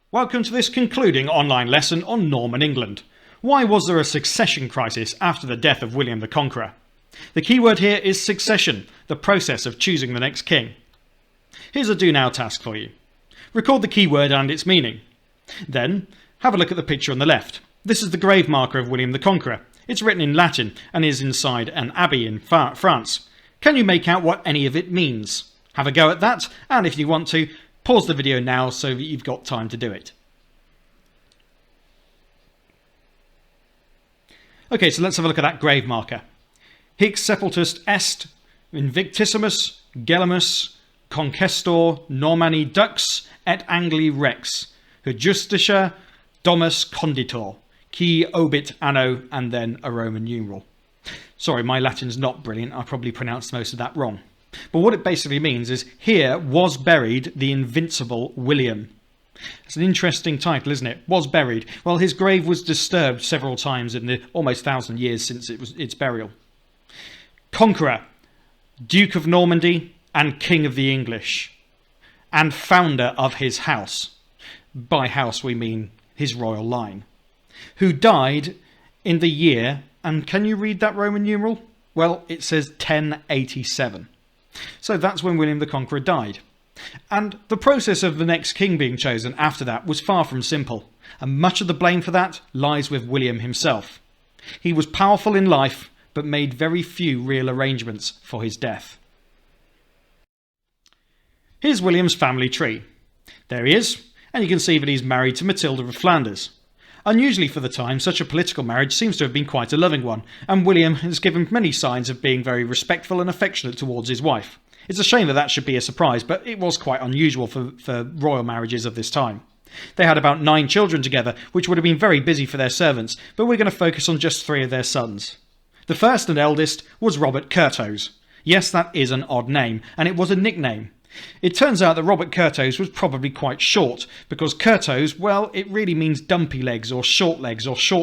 Welcome to this concluding online lesson on Norman England. Why was there a succession crisis after the death of William the Conqueror? The key word here is succession, the process of choosing the next king. Here's a do now task for you. Record the key word and its meaning. Then, have a look at the picture on the left. This is the grave marker of William the Conqueror. It's written in Latin and is inside an abbey in France. Can you make out what any of it means? Have a go at that, and if you want to, pause the video now so that you've got time to do it. Okay, so let's have a look at that grave marker. Hic sepultus est invictissimus gellimus conquestor Normandy dux et Angli rex, justicia domus conditor, qui obit anno, and then a Roman numeral. Sorry, my Latin's not brilliant. I probably pronounced most of that wrong. But what it basically means is, here was buried the invincible William. It's an interesting title, isn't it? Was buried. Well, his grave was disturbed several times in the almost 1,000 years since its burial. Conqueror, Duke of Normandy and King of the English, and founder of his house. By house we mean his royal line. Who died in the year, and can you read that Roman numeral? Well, it says 1087. So that's when William the Conqueror died. And the process of the next king being chosen after that was far from simple, and much of the blame for that lies with William himself. He was powerful in life, but made very few real arrangements for his death. Here's William's family tree. There he is, and you can see that he's married to Matilda of Flanders. Unusually for the time, such a political marriage seems to have been quite a loving one, and William has given many signs of being very respectful and affectionate towards his wife. It's a shame that that should be a surprise, but it was quite unusual for royal marriages of this time. They had about 9 children together, which would have been very busy for their servants, but we're going to focus on just 3 of their sons. The first and eldest was Robert Curhose. Yes, that is an odd name, and it was a nickname. It turns out that Robert Curhose was probably quite short, because Curhose, well, it really means dumpy legs or short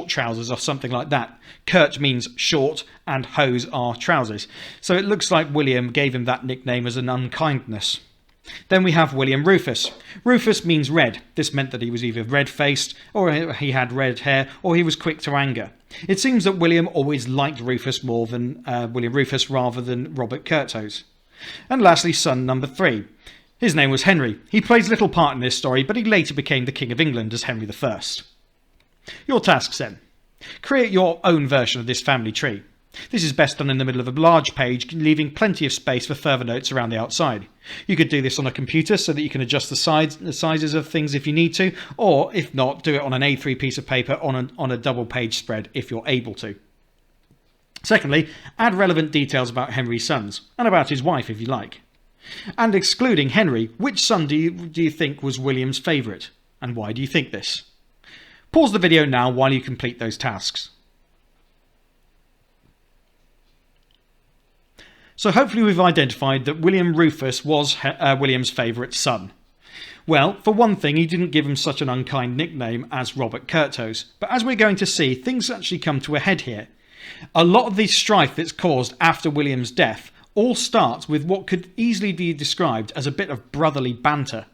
trousers or something like that. Curt means short and hose are trousers. So it looks like William gave him that nickname as an unkindness. Then we have William Rufus. Rufus means red. This meant that he was either red-faced, or he had red hair, or he was quick to anger. It seems that William always liked Rufus more than William Rufus rather than Robert Curhose. And lastly, son number 3. His name was Henry. He plays little part in this story, but he later became the King of England as Henry I. Your tasks then. Create your own version of this family tree. This is best done in the middle of a large page, leaving plenty of space for further notes around the outside. You could do this on a computer so that you can adjust the sizes of things if you need to, or if not, do it on an A3 piece of paper on a double page spread if you're able to. Secondly, add relevant details about Henry's sons, and about his wife if you like. And excluding Henry, which son do you think was William's favourite? And why do you think this? Pause the video now while you complete those tasks. So hopefully we've identified that William Rufus was William's favourite son. Well, for one thing, he didn't give him such an unkind nickname as Robert Curhose, but as we're going to see, things actually come to a head here. A lot of the strife that's caused after William's death all starts with what could easily be described as a bit of brotherly banter.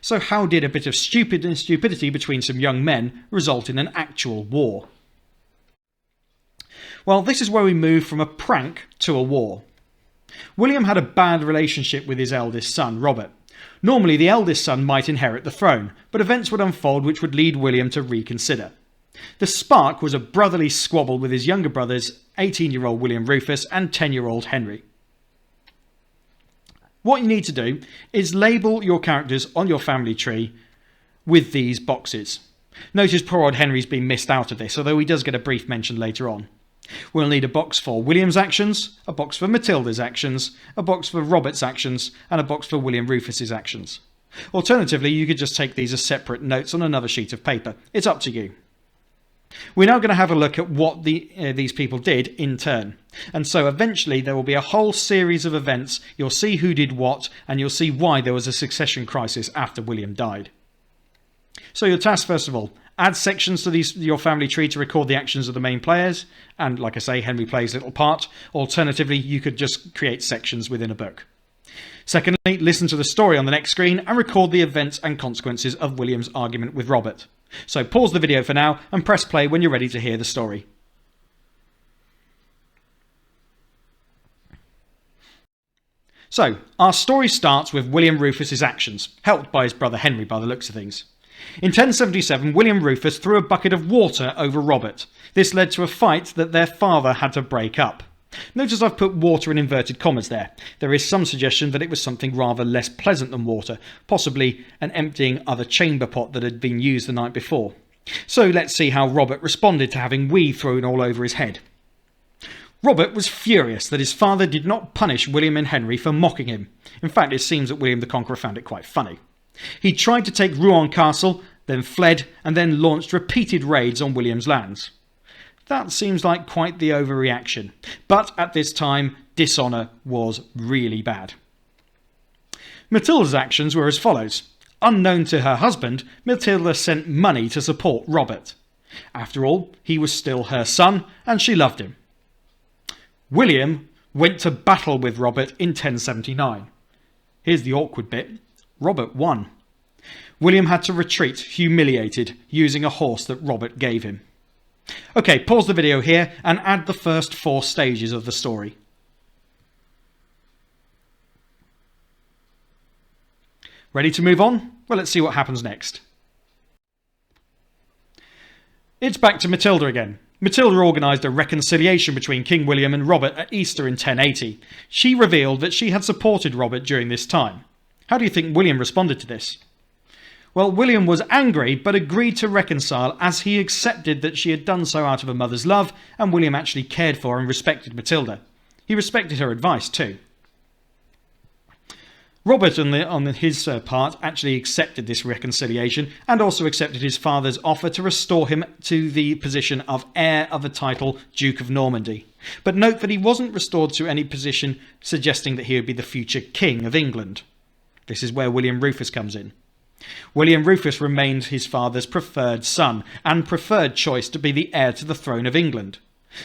So how did a bit of stupidity between some young men result in an actual war? Well, this is where we move from a prank to a war. William had a bad relationship with his eldest son, Robert. Normally the eldest son might inherit the throne, but events would unfold which would lead William to reconsider. The spark was a brotherly squabble with his younger brothers, 18-year-old William Rufus and 10-year-old Henry. What you need to do is label your characters on your family tree with these boxes. Notice poor old Henry's been missed out of this, although he does get a brief mention later on. We'll need a box for William's actions, a box for Matilda's actions, a box for Robert's actions, and a box for William Rufus's actions. Alternatively, you could just take these as separate notes on another sheet of paper. It's up to you. We're now going to have a look at what these people did in turn. And so eventually there will be a whole series of events. You'll see who did what, and you'll see why there was a succession crisis after William died. So your task, first of all, add sections to your family tree to record the actions of the main players. And like I say, Henry plays a little part. Alternatively, you could just create sections within a book. Secondly, listen to the story on the next screen and record the events and consequences of William's argument with Robert. So pause the video for now and press play when you're ready to hear the story. So, our story starts with William Rufus's actions, helped by his brother Henry by the looks of things. In 1077, William Rufus threw a bucket of water over Robert. This led to a fight that their father had to break up. Notice I've put water in inverted commas there. There is some suggestion that it was something rather less pleasant than water, possibly an emptying of a chamber pot that had been used the night before. So let's see how Robert responded to having wee thrown all over his head. Robert was furious that his father did not punish William and Henry for mocking him. In fact, it seems that William the Conqueror found it quite funny. He tried to take Rouen Castle, then fled, and then launched repeated raids on William's lands. That seems like quite the overreaction, but at this time, dishonour was really bad. Matilda's actions were as follows. Unknown to her husband, Matilda sent money to support Robert. After all, he was still her son, and she loved him. William went to battle with Robert in 1079. Here's the awkward bit. Robert won. William had to retreat, humiliated, using a horse that Robert gave him. Okay, pause the video here and add the first 4 stages of the story. Ready to move on? Well, let's see what happens next. It's back to Matilda again. Matilda organised a reconciliation between King William and Robert at Easter in 1080. She revealed that she had supported Robert during this time. How do you think William responded to this? Well, William was angry but agreed to reconcile as he accepted that she had done so out of a mother's love and William actually cared for and respected Matilda. He respected her advice too. Robert, on his part, actually accepted this reconciliation and also accepted his father's offer to restore him to the position of heir of the title Duke of Normandy. But note that he wasn't restored to any position suggesting that he would be the future King of England. This is where William Rufus comes in. William Rufus remained his father's preferred son and preferred choice to be the heir to the throne of England.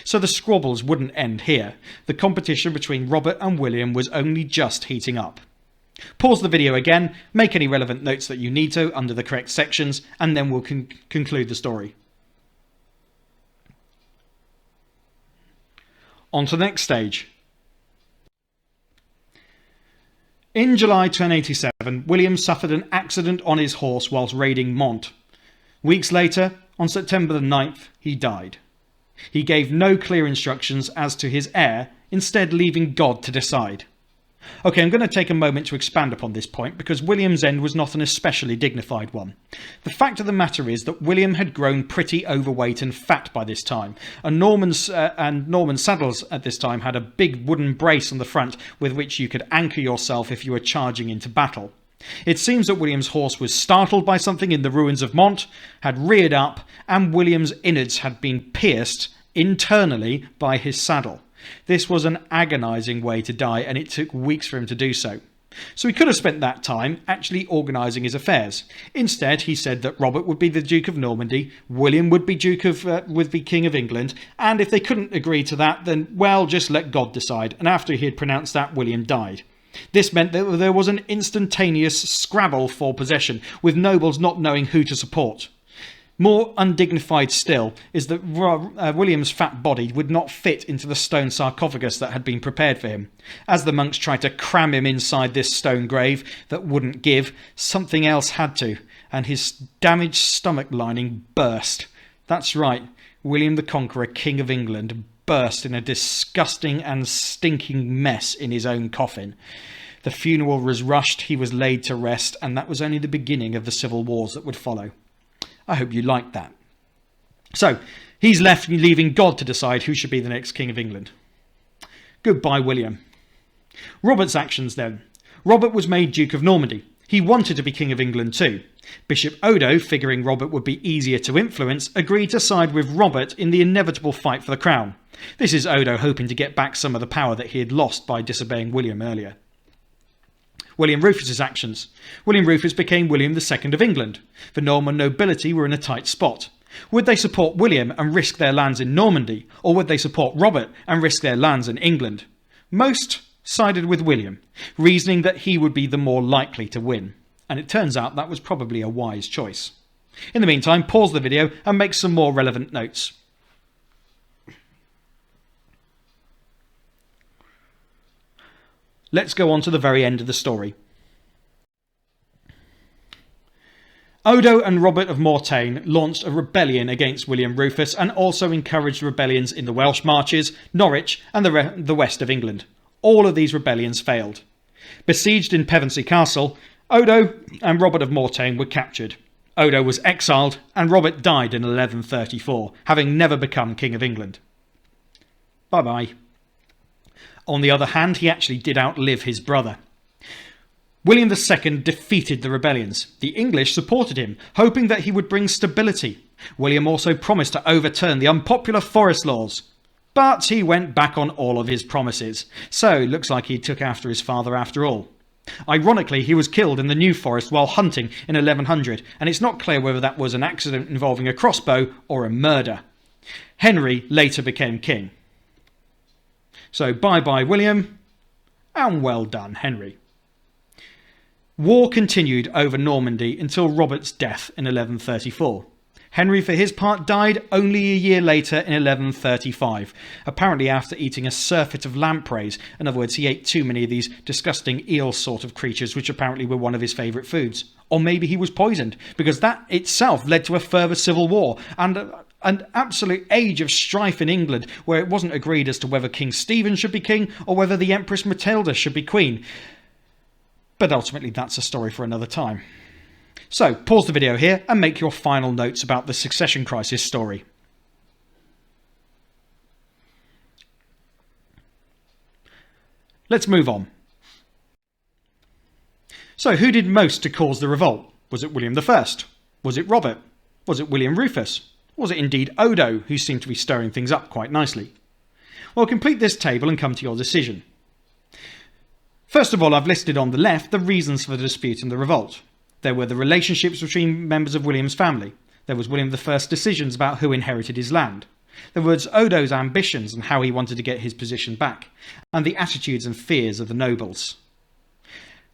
So the squabbles wouldn't end here. The competition between Robert and William was only just heating up. Pause the video again, make any relevant notes that you need to under the correct sections, and then we'll conclude the story. On to the next stage. In July 1087, William suffered an accident on his horse whilst raiding Mont. Weeks later, on September the 9th, he died. He gave no clear instructions as to his heir, instead leaving God to decide. Okay, I'm going to take a moment to expand upon this point because William's end was not an especially dignified one. The fact of the matter is that William had grown pretty overweight and fat by this time, and Norman saddles at this time had a big wooden brace on the front with which you could anchor yourself if you were charging into battle. It seems that William's horse was startled by something in the ruins of Mont, had reared up, and William's innards had been pierced internally by his saddle. This was an agonising way to die, and it took weeks for him to do so. So he could have spent that time actually organising his affairs. Instead, he said that Robert would be the Duke of Normandy, William would be King of England, and if they couldn't agree to that, then, well, just let God decide. And after he had pronounced that, William died. This meant that there was an instantaneous scrabble for possession, with nobles not knowing who to support. More undignified still is that William's fat body would not fit into the stone sarcophagus that had been prepared for him. As the monks tried to cram him inside this stone grave that wouldn't give, something else had to, and his damaged stomach lining burst. That's right, William the Conqueror, King of England, burst in a disgusting and stinking mess in his own coffin. The funeral was rushed, he was laid to rest, and that was only the beginning of the civil wars that would follow. I hope you liked that. So, he's left leaving God to decide who should be the next King of England. Goodbye, William. Robert's actions then. Robert was made Duke of Normandy. He wanted to be King of England too. Bishop Odo, figuring Robert would be easier to influence, agreed to side with Robert in the inevitable fight for the crown. This is Odo hoping to get back some of the power that he had lost by disobeying William earlier. William Rufus's actions. William Rufus became William II of England. The Norman nobility were in a tight spot. Would they support William and risk their lands in Normandy, or would they support Robert and risk their lands in England? Most sided with William, reasoning that he would be the more likely to win. And it turns out that was probably a wise choice. In the meantime, pause the video and make some more relevant notes. Let's go on to the very end of the story. Odo and Robert of Mortain launched a rebellion against William Rufus and also encouraged rebellions in the Welsh Marches, Norwich and the west of England. All of these rebellions failed. Besieged in Pevensey Castle, Odo and Robert of Mortain were captured. Odo was exiled and Robert died in 1134, having never become King of England. Bye-bye. On the other hand, he actually did outlive his brother. William II defeated the rebellions. The English supported him, hoping that he would bring stability. William also promised to overturn the unpopular forest laws. But he went back on all of his promises, so it looks like he took after his father after all. Ironically, he was killed in the New Forest while hunting in 1100, and it's not clear whether that was an accident involving a crossbow or a murder. Henry later became king. So bye-bye William, and well done Henry. War continued over Normandy until Robert's death in 1134. Henry, for his part, died only a year later in 1135, apparently after eating a surfeit of lampreys. In other words, he ate too many of these disgusting eel sort of creatures, which apparently were one of his favourite foods. Or maybe he was poisoned, because that itself led to a further civil war and an absolute age of strife in England, where it wasn't agreed as to whether King Stephen should be king or whether the Empress Matilda should be queen. But ultimately that's a story for another time. So pause the video here and make your final notes about the succession crisis story. Let's move on. So who did most to cause the revolt? Was it William I? Was it Robert? Was it William Rufus? Was it indeed Odo, who seemed to be stirring things up quite nicely? Well, complete this table and come to your decision. First of all, I've listed on the left the reasons for the dispute and the revolt. There were the relationships between members of William's family. There was William I's decisions about who inherited his land. There was Odo's ambitions and how he wanted to get his position back, and the attitudes and fears of the nobles.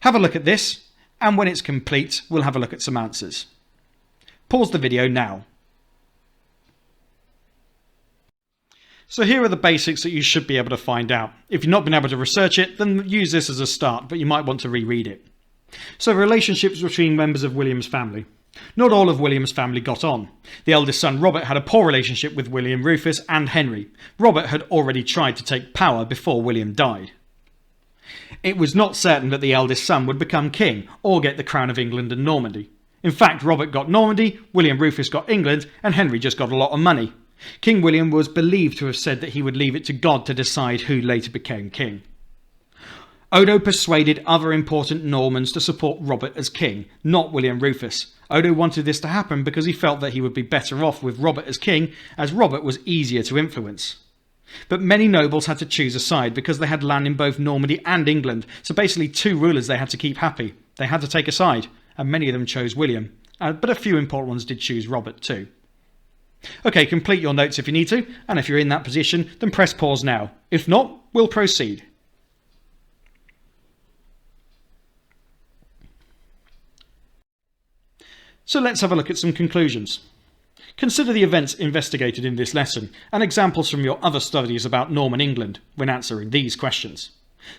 Have a look at this, and when it's complete, we'll have a look at some answers. Pause the video now. So here are the basics that you should be able to find out. If you've not been able to research it, then use this as a start, but you might want to reread it. So relationships between members of William's family. Not all of William's family got on. The eldest son Robert had a poor relationship with William Rufus and Henry. Robert had already tried to take power before William died. It was not certain that the eldest son would become king or get the crown of England and Normandy. In fact, Robert got Normandy, William Rufus got England, and Henry just got a lot of money. King William was believed to have said that he would leave it to God to decide who later became king. Odo persuaded other important Normans to support Robert as king, not William Rufus. Odo wanted this to happen because he felt that he would be better off with Robert as king, as Robert was easier to influence. But many nobles had to choose a side because they had land in both Normandy and England, so basically two rulers they had to keep happy. They had to take a side, and many of them chose William, but a few important ones did choose Robert too. Okay, complete your notes if you need to, and if you're in that position, then press pause now. If not, we'll proceed. So let's have a look at some conclusions. Consider the events investigated in this lesson and examples from your other studies about Norman England when answering these questions.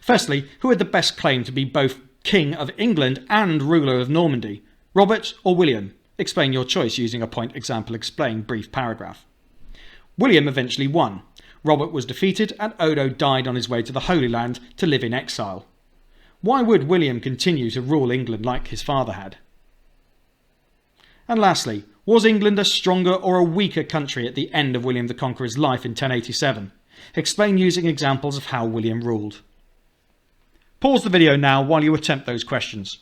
Firstly, who had the best claim to be both King of England and ruler of Normandy? Robert or William? Explain your choice using a point example explain brief paragraph. William eventually won. Robert was defeated and Odo died on his way to the Holy Land to live in exile. Why would William continue to rule England like his father had? And lastly, was England a stronger or a weaker country at the end of William the Conqueror's life in 1087? Explain using examples of how William ruled. Pause the video now while you attempt those questions.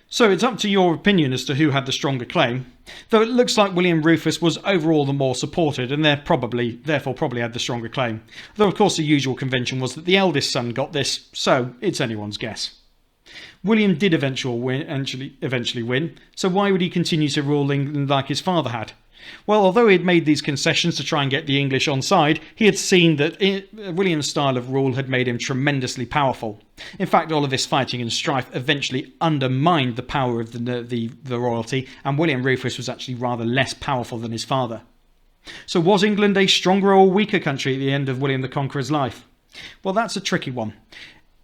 So it's up to your opinion as to who had the stronger claim, though it looks like William Rufus was overall the more supported and therefore probably had the stronger claim, though of course the usual convention was that the eldest son got this, so it's anyone's guess. William did eventually win, so why would he continue to rule England like his father had? Well, although he had made these concessions to try and get the English on side, he had seen that William's style of rule had made him tremendously powerful. In fact, all of this fighting and strife eventually undermined the power of the royalty, and William Rufus was actually rather less powerful than his father. So was England a stronger or weaker country at the end of William the Conqueror's life? Well, that's a tricky one.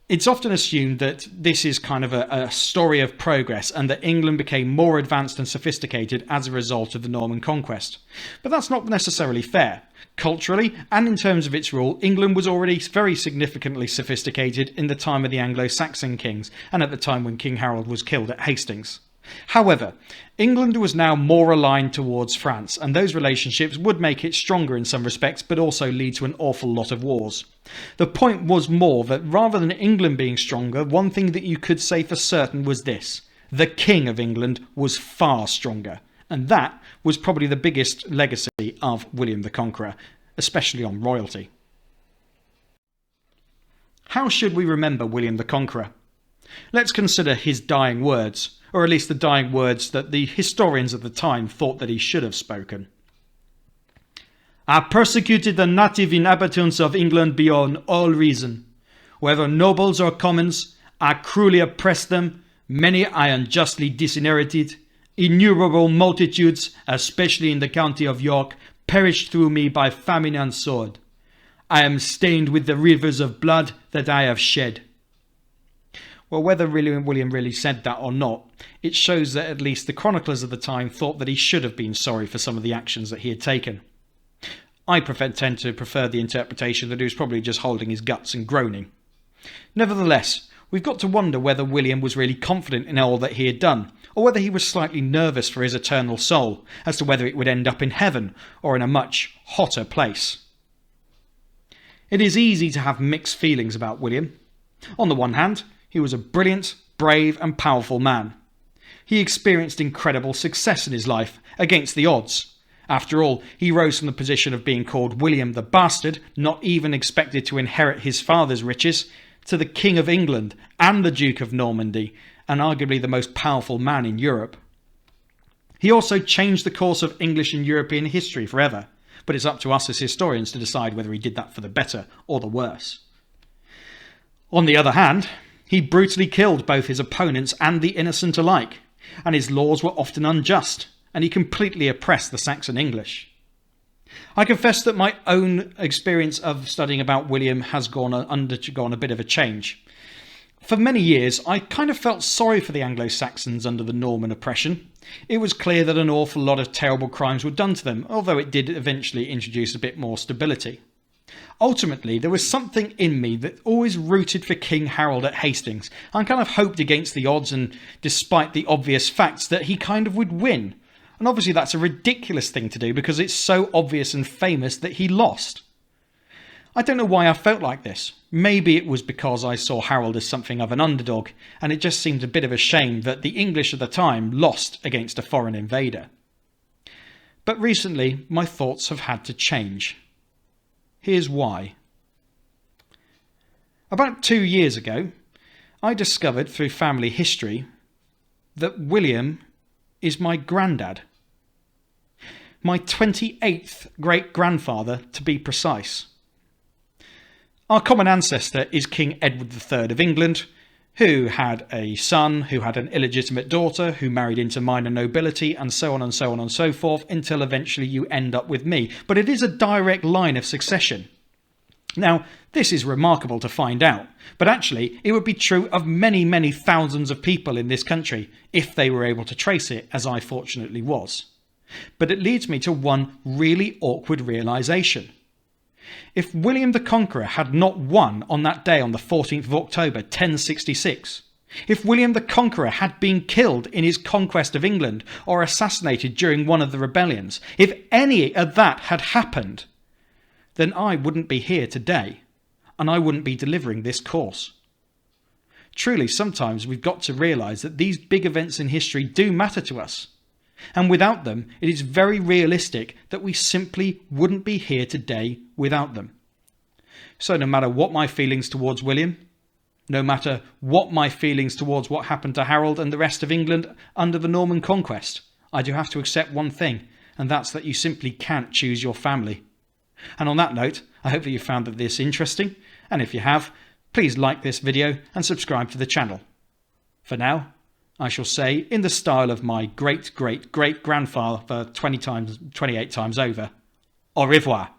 It's often assumed that this is kind of a story of progress and that England became more advanced and sophisticated as a result of the Norman conquest. But that's not necessarily fair. Culturally, and in terms of its rule, England was already very significantly sophisticated in the time of the Anglo-Saxon kings and at the time when King Harold was killed at Hastings. However, England was now more aligned towards France, and those relationships would make it stronger in some respects, but also lead to an awful lot of wars. The point was more that rather than England being stronger, one thing that you could say for certain was this: the King of England was far stronger, and that was probably the biggest legacy of William the Conqueror, especially on royalty. How should we remember William the Conqueror? Let's consider his dying words, or at least the dying words that the historians of the time thought that he should have spoken. I persecuted the native inhabitants of England beyond all reason. Whether nobles or commons, I cruelly oppressed them. Many I unjustly disinherited. Innumerable multitudes, especially in the county of York, perished through me by famine and sword. I am stained with the rivers of blood that I have shed. Well, whether William really said that or not, it shows that at least the chroniclers of the time thought that he should have been sorry for some of the actions that he had taken. I tend to prefer the interpretation that he was probably just holding his guts and groaning. Nevertheless, we've got to wonder whether William was really confident in all that he had done, or whether he was slightly nervous for his eternal soul, as to whether it would end up in heaven or in a much hotter place. It is easy to have mixed feelings about William. On the one hand, he was a brilliant, brave and powerful man. He experienced incredible success in his life, against the odds. After all, he rose from the position of being called William the Bastard, not even expected to inherit his father's riches, to the King of England and the Duke of Normandy, and arguably the most powerful man in Europe. He also changed the course of English and European history forever, but it's up to us as historians to decide whether he did that for the better or the worse. On the other hand, he brutally killed both his opponents and the innocent alike, and his laws were often unjust, and he completely oppressed the Saxon English. I confess that my own experience of studying about William has undergone a bit of a change. For many years, I kind of felt sorry for the Anglo-Saxons under the Norman oppression. It was clear that an awful lot of terrible crimes were done to them, although it did eventually introduce a bit more stability. Ultimately, there was something in me that always rooted for King Harold at Hastings. I kind of hoped against the odds and despite the obvious facts that he kind of would win. And obviously that's a ridiculous thing to do because it's so obvious and famous that he lost. I don't know why I felt like this. Maybe it was because I saw Harold as something of an underdog, and it just seemed a bit of a shame that the English at the time lost against a foreign invader. But recently, my thoughts have had to change. Here's why. About 2 years ago, I discovered through family history that William is my granddad. My 28th great-grandfather, to be precise. Our common ancestor is King Edward III of England, who had a son, who had an illegitimate daughter, who married into minor nobility, and so on and so on and so forth, until eventually you end up with me. But it is a direct line of succession. Now, this is remarkable to find out, but actually it would be true of many, many thousands of people in this country, if they were able to trace it, as I fortunately was. But it leads me to one really awkward realisation. If William the Conqueror had not won on that day on the 14th of October 1066, if William the Conqueror had been killed in his conquest of England or assassinated during one of the rebellions, if any of that had happened, then I wouldn't be here today, and I wouldn't be delivering this course. Truly, sometimes we've got to realise that these big events in history do matter to us, and without them, it is very realistic that we simply wouldn't be here today without them. So no matter what my feelings towards William, no matter what my feelings towards what happened to Harold and the rest of England under the Norman conquest, I do have to accept one thing, and that's that you simply can't choose your family. And on that note, I hope that you found this interesting, and if you have, please like this video and subscribe to the channel. For now, I shall say, in the style of my great-great-great-grandfather 28 times over, au revoir.